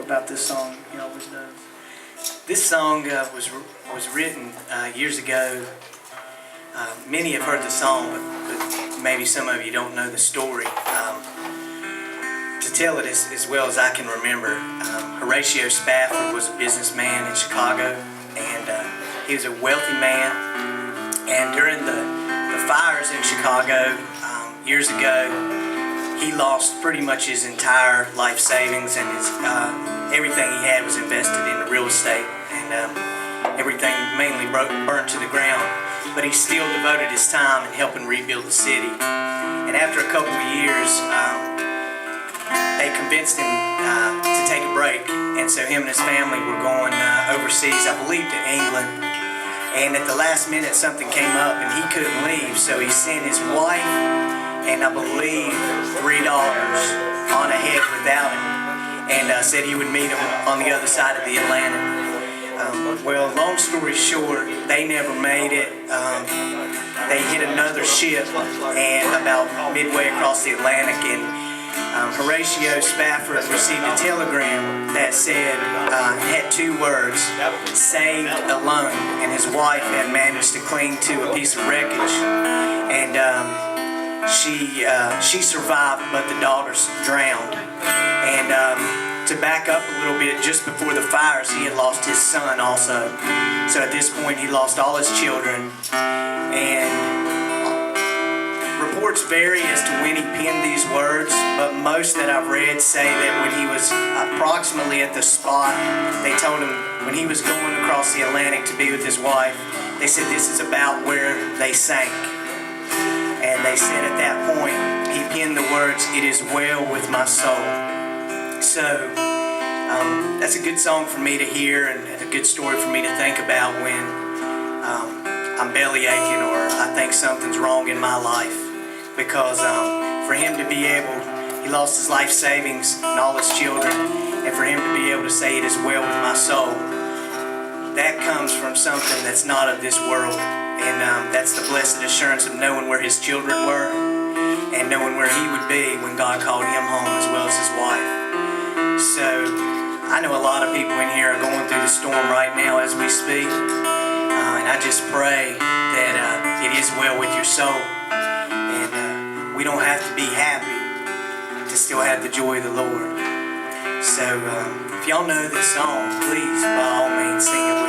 about this song. He always does. This song was written years ago. Many have heard the song, but maybe some of you don't know the story. To tell it as well as I can remember, Horatio Spafford was a businessman in Chicago, and he was a wealthy man. And during the fires in Chicago years ago, he lost pretty much his entire life savings, and his everything he had was invested in real estate, and everything mainly burnt to the ground. But he still devoted his time in helping rebuild the city. And after a couple of years, they convinced him to take a break, and so him and his family were going overseas, I believe to England. And at the last minute something came up and he couldn't leave, so he sent his wife and I believe 3 daughters on ahead without him, and said he would meet them on the other side of the Atlantic. Well, long story short, they never made it. They hit another ship and about midway across the Atlantic, and Horatio Spafford received a telegram that said, had 2 words, saved alone, and his wife had managed to cling to a piece of wreckage, and she survived, but the daughters drowned. And to back up a little bit, just before the fires, he had lost his son also. So at this point, he lost all his children, and reports vary as to when he penned these words, but most that I've read say that when he was approximately at the spot, they told him when he was going across the Atlantic to be with his wife, they said this is about where they sank. And they said at that point, he penned the words, "It is well with my soul." So that's a good song for me to hear, and a good story for me to think about when I'm belly aching or I think something's wrong in my life. Because for him to be able, he lost his life savings and all his children, and for him to be able to say it is well with my soul, that comes from something that's not of this world. And that's the blessed assurance of knowing where his children were and knowing where he would be when God called him home, as well as his wife. So I know a lot of people in here are going through the storm right now as we speak, and I just pray that it is well with your soul. We don't have to be happy to still have the joy of the Lord. So if y'all know this song, please, by all means, sing it with me.